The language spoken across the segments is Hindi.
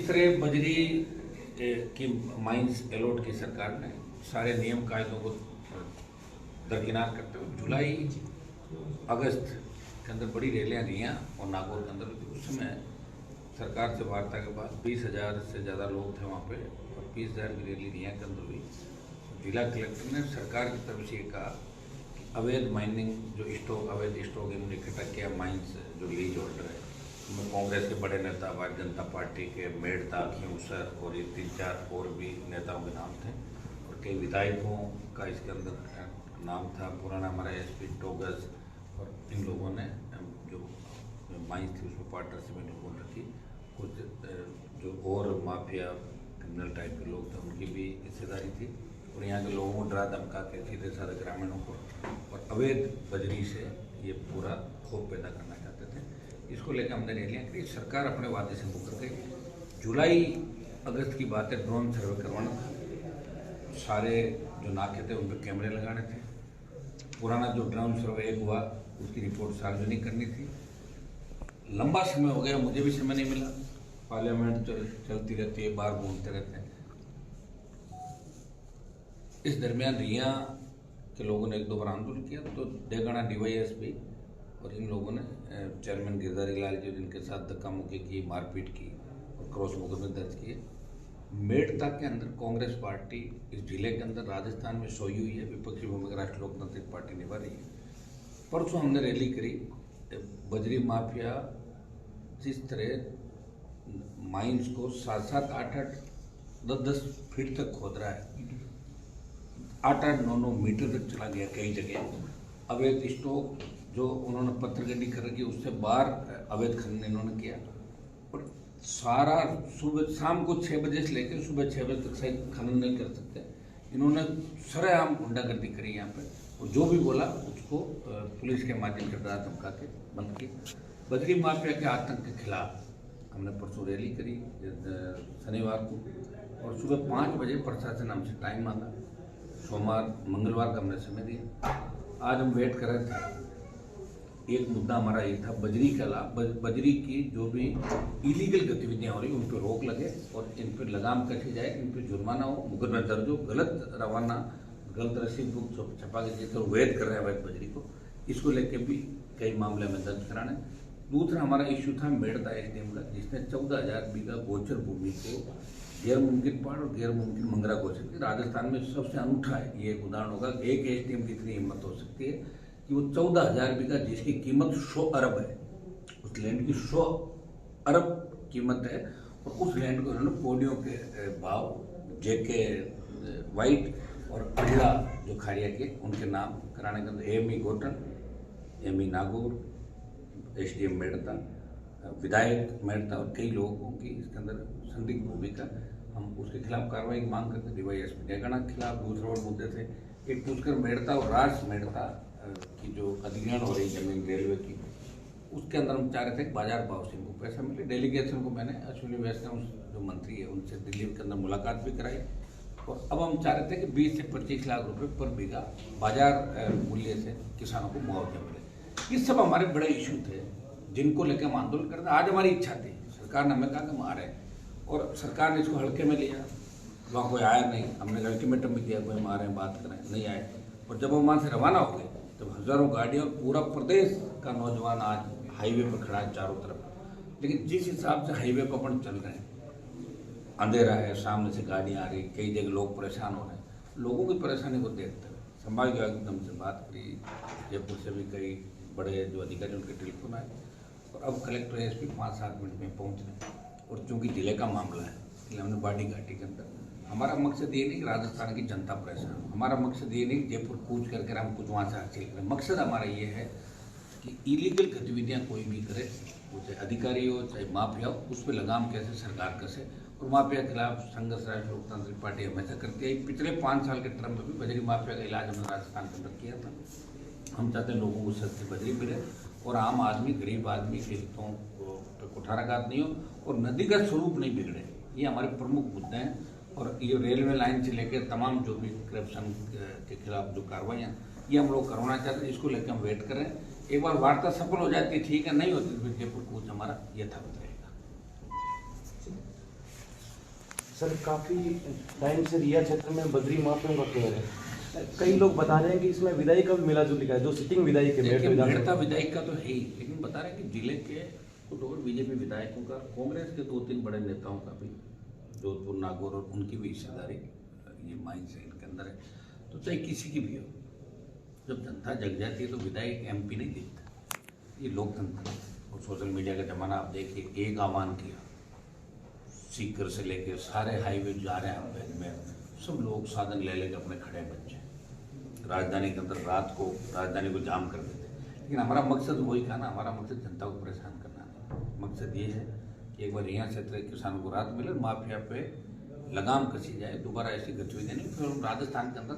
तरह बजरी की माइंस अलॉट की सरकार ने सारे नियम कायदों को दरकिनार करते हुए जुलाई अगस्त के अंदर बड़ी रैलियाँ दी हैं और नागौर के अंदर उस समय सरकार से वार्ता के बाद 20,000 से ज़्यादा लोग थे वहाँ पे और 20,000 की रैली दिया के अंदर हुई। जिला कलेक्टर ने सरकार की तरफ से ये कहा कि अवैध माइनिंग जो स्टॉक अवैध स्टॉक इन्होंने इकट्ठा किया माइंस जो लीज होल्डर है उनमें कांग्रेस के बड़े नेता भारतीय जनता पार्टी के मेड़ता खियूसर और ये 3-4 और भी नेताओं के नाम थे और कई विधायकों का इसके अंदर नाम था। पुराना हमारा एसपी टोगस और इन लोगों ने जो माइंस थी उसमें पार्टनरशिप में लोगों ने रखी। कुछ जो और माफिया क्रिमिनल टाइप के लोग थे उनकी भी हिस्सेदारी थी और यहाँ के लोगों को डरा धमका के सीधे साधे ग्रामीणों को और अवैध बजरी से ये पूरा खौफ पैदा करना चाहते थे। इसको लेकर हमने रैलियाँ करी। सरकार अपने वादे से मुकर गई। जुलाई अगस्त की बात है, ड्रोन सर्वे करवाना था, सारे जो नाके थे उन पर कैमरे लगाने थे। पुराना जो ड्रोन सर्वे एक हुआ उसकी रिपोर्ट सार्वजनिक करनी थी। लंबा समय हो गया, मुझे भी समय नहीं मिला, पार्लियामेंट चलती रहती है, बाहर घूमते रहते हैं। इस दरमियान रिया के लोगों ने 1-2 बार आंदोलन किया तो डेगाना DYSP और इन लोगों ने चेयरमैन गिरधारी लाल जी इनके साथ धक्का मुक्की की, मारपीट की और क्रॉस मुकदमे दर्ज किए। मेड़ता के अंदर कांग्रेस पार्टी इस जिले के अंदर राजस्थान में सोई हुई है, विपक्षी भूमिका राष्ट्रीय लोकतांत्रिक पार्टी निभा रही है। परसों हमने रैली करी। बजरी माफिया जिस तरह माइंस को 7-7, 8-8, 10-10 फीट तक खोद रहा है, 8-8, 9-9 मीटर तक चला गया कई जगह। अवैध स्टॉक जो उन्होंने पत्थरगड्डी कर रखी उससे बाहर अवैध खनन इन्होंने किया और सारा सुबह शाम को 6 बजे से लेकर सुबह 6 बजे तक सही खनन नहीं कर सकते। इन्होंने सरेआम गुंडागर्दी करी यहाँ पे और जो भी बोला उसको पुलिस के माध्यम से डरा धमका के बंद किया। बजरी माफिया के आतंक के खिलाफ हमने परसों रैली करी शनिवार को और सुबह 5 बजे प्रशासन हमसे टाइम मांगा। सोमवार मंगलवार का हमने समय दिया। आज हम वेट कर रहे थे। एक मुद्दा हमारा ये था बजरी के अलावा बजरी की जो भी इलीगल गतिविधियां हो रही उन पर रोक लगे और इन पर लगाम कसी जाए, इन पर जुर्माना हो, मुकदमा दर्ज हो। गलत रवाना गलत रसीद बुक छपा के जिस वैध कर रहे हैं अवैध बजरी को, इसको लेके भी कई मामले में दर्ज कराने। दूसरा हमारा इश्यू था मेड़ता SDM का, जिसने 14,000 बीघा गोचर भूमि को गैर मुमकिन पाड़ और गैर मुमकिन मंगरा घोषित किया। राजस्थान में सबसे अनूठा है ये उदाहरण होगा। एक SDM की इतनी हिम्मत हो सकती है कि वो 14,000 बीघा जिसकी कीमत 100 अरब है, उस लैंड की 100 अरब कीमत है और उस लैंड को उन्होंने पौडियों के भाव JK वाइट और अल्ला जो खाड़िया के उनके नाम कराने के अंदर AME Gotan, AME Nagaur, SDM Merta, विधायक मेड़ता और कई लोगों की इसके अंदर संदिग्ध भूमिका। हम उसके खिलाफ कार्रवाई की मांग करते DYSP डेगाना के खिलाफ। दूसरे और मुद्दे थे एक पुष्कर मेड़ता और राज मेड़ता की जो अधिग्रहण हो रही जमीन रेलवे की, उसके अंदर हम चाह रहे थे कि बाजार भाव से इनको पैसा मिले। डेलीगेशन को मैंने अश्विनी वैष्णव जो मंत्री है उनसे दिल्ली के अंदर मुलाकात भी कराई और अब हम चाह रहे थे कि 20 से 25 लाख रुपए पर बीघा बाजार मूल्य से किसानों को मुआवजा मिले। ये सब हमारे बड़े इशू थे जिनको लेकर हम आंदोलन करते। आज हमारी इच्छा थी, सरकार ने हमें कहा कि हम आ रहे हैं और सरकार ने इसको हल्के में लिया। वहाँ कोई आया नहीं, हमने अल्टीमेटम भी दिया कोई हम आ रहे हैं बात करें, नहीं आए। और जब हम वहाँ से रवाना हो गए तब हज़ारों गाड़ियाँ और पूरा प्रदेश का नौजवान आज हाईवे पर खड़ा है चारों तरफ। लेकिन जिस हिसाब से हाईवे पर अपन चल रहे हैं, अंधेरा है, सामने से गाड़ियाँ आ रही, कई जगह लोग परेशान हो रहे हैं, लोगों की परेशानी को देखते हुए संभाग एकदम से बात करी। जयपुर से भी कई बड़े जो अधिकारी उनके टेलीफोन आए और अब कलेक्टर SP 5-7 मिनट में पहुँच रहे और चूँकि जिले का मामला है इसलिए हमने बाड़ी घाटी के अंदर हमारा मकसद ये नहीं कि राजस्थान की जनता परेशान, हमारा मकसद ये नहीं कि जयपुर कूच करके हम कुछ वहाँ से हासिल करें। मकसद हमारा ये है कि इलीगल गतिविधियाँ कोई भी करे, वो चाहे अधिकारी हो चाहे माफिया हो, उस पर लगाम कैसे सरकार कसे। और माफिया के खिलाफ संघर्ष राष्ट्रीय लोकतांत्रिक पार्टी हमेशा करती है। पिछले 5 साल के टर्म में भी बजरी माफिया का इलाज हमने राजस्थान के अंदर किया था। हम चाहते हैं लोगों को सस्ती बजरी मिले और आम आदमी गरीब आदमी के हितों पर कुठाराघात नहीं हो और नदी का स्वरूप नहीं बिगड़े। ये हमारे प्रमुख मुद्दे हैं और ये रेलवे लाइन से लेकर तमाम जो भी करप्शन के खिलाफ जो कार्रवाइयाँ ये हम लोग करवाना चाहते हैं। इसको लेकर हम वेट कर रहे हैं। एक बार वार्ता सफल हो जाती है ठीक है, नहीं होती तो फिर जयपुर कूच हमारा यथावत रहेगा। सर काफ़ी टाइम से रिया क्षेत्र में बद्री माफियों का कहर है। कई लोग बता रहे हैं कि इसमें विधायक का भी मिला जुली है, जो सिटिंग विधायक है मेड़ता विधायक का तो है ही, लेकिन बता रहे हैं कि जिले के कुछ और बीजेपी विधायकों का, कांग्रेस के 2-3 बड़े नेताओं का भी जोधपुर नागौर और उनकी भी हिस्सेदारी ये माइंड से इनके अंदर है। तो चाहे किसी की भी हो, जब जनता जग जाती है तो विधायक एमपी नहीं दिखता। ये लोकतंत्र और सोशल मीडिया का जमाना आप देखिए, एक आह्वान किया, सीकर से लेके सारे हाईवे जा रहे हैं आप में, सब लोग साधन ले लेकर अपने खड़े बच्चे राजधानी के अंदर रात को राजधानी को जाम कर देते। लेकिन हमारा मकसद वही था ना, हमारा मकसद जनता को परेशान करना नहीं। मकसद ये है कि एक बार यहाँ क्षेत्र के किसानों को राहत मिले, माफिया पे लगाम कसी जाए, दोबारा ऐसी गतिविधियाँ नहीं। फिर हम राजस्थान के अंदर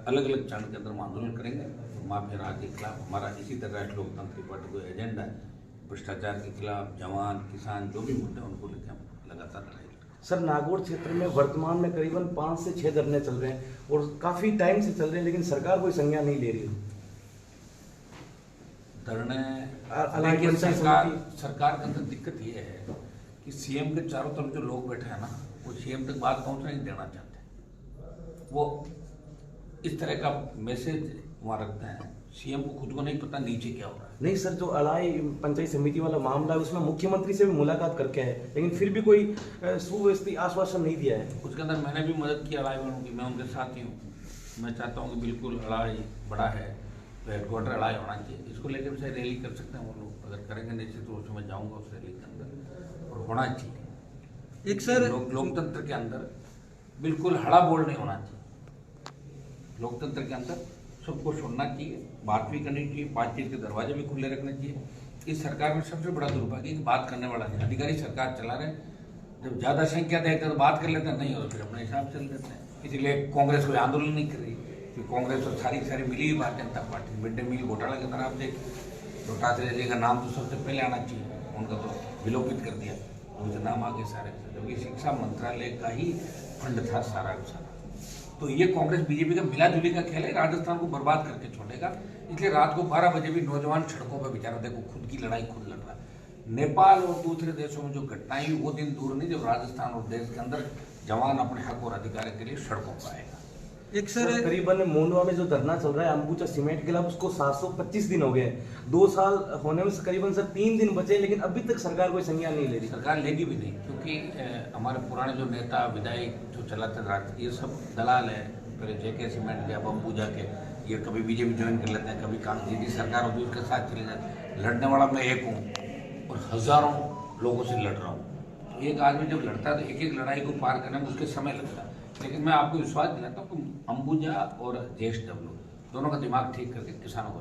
अलग अलग चरण के अंदर हम आंदोलन करेंगे। तो माफिया राज के खिलाफ हमारा इसी तरह राष्ट्रीय लोकतांत्रिक पार्टी को एजेंडा है, भ्रष्टाचार के खिलाफ, जवान किसान जो भी मुद्दे उनको लेकर हम लगातार लड़ाई। सर नागौर क्षेत्र में वर्तमान में करीबन 5 से 6 धरने चल रहे हैं और काफ़ी टाइम से चल रहे हैं, लेकिन सरकार कोई संज्ञान नहीं ले रही है। धरने सरकार के अंदर दिक्कत ये है कि सीएम के चारों तरफ जो लोग बैठे हैं ना, वो सीएम तक बात पहुंचना नहीं देना चाहते। वो इस तरह का मैसेज वहाँ रखते हैं, सीएम को खुद को नहीं पता नीचे क्या हो रहा है। नहीं सर, जो अलाई पंचायत समिति वाला मामला है उसमें मुख्यमंत्री से भी मुलाकात करके है, लेकिन फिर भी कोई सुव्यवस्थित आश्वासन नहीं दिया है। उसके अंदर मैंने भी मदद की अलाई वालों की, मैं उनके साथ ही हूँ। मैं चाहता हूँ कि बिल्कुल अलाई बड़ा है तो हेडक्वार्टर अलाई होना चाहिए। इसको लेकर से रैली कर सकते हैं वो लोग, अगर करेंगे निश्चित रूप से मैं जाऊँगा उस रैली के अंदर, और होना चाहिए। एक सर लोकतंत्र के अंदर बिल्कुल हड़ा बोल नहीं होना चाहिए। लोकतंत्र के अंदर सबको सुनना चाहिए, बात भी करनी चाहिए, बातचीत के दरवाजे भी खुले रखने चाहिए। इस सरकार में सबसे बड़ा दुर्भाग्य है कि बात करने वाला नहीं, अधिकारी सरकार चला रहे, जब ज़्यादा संख्या देखते तो बात कर लेते हैं, नहीं हो तो फिर अपने हिसाब चल देते हैं। इसीलिए कांग्रेस कोई आंदोलन नहीं कर रही, कि कांग्रेस तो सारी मिली हुई Bharatiya Janata party. Mid day meal घोटाला के अंदर आप देखिए, रोहतास जी का नाम तो सबसे पहले आना चाहिए, उनका तो विलोपित कर दिया, उनके नाम आगे सारे, जबकि शिक्षा मंत्रालय का ही फंड था सारा का सारा। तो ये कांग्रेस बीजेपी का मिला जुली का खेल है, राजस्थान को बर्बाद करके छोड़ेगा। इसलिए रात को 12 बजे भी नौजवान सड़कों पर बेचारा देखो खुद की लड़ाई खुद लड़ रहा है। नेपाल और दूसरे देशों में जो घटनाएं हुई वो दिन दूर नहीं जब राजस्थान और देश के अंदर जवान अपने हक और अधिकार के लिए सड़कों पर आएगा। एक सर करीबन मोंडवा में जो धरना चल रहा है अंबुजा सीमेंट के खिलाफ, उसको 725 दिन हो गए। 2 साल होने में से करीबन सर 3 दिन बचे, लेकिन अभी तक सरकार कोई संज्ञान नहीं ले रही। सरकार लेगी भी नहीं, क्योंकि हमारे पुराने जो नेता विधायक जो चलाते रहते ये सब दलाल है। पहले जेके सीमेंट के, अब अंबुजा के, ये कभी बीजेपी ज्वाइन कर लेते हैं, कभी कांग्रेस की सरकार होती है उसके साथ चले जाते। लड़ने वाला मैं एक हूँ और हजारों लोगों से लड़ रहा हूँ। एक आदमी जब लड़ता है तो एक एक लड़ाई को पार करने में उसके समय लगता है। लेकिन मैं आपको विश्वास दिलाता हूँ कि अंबुजा और जेएसडब्ल्यू दोनों का दिमाग ठीक करके किसानों को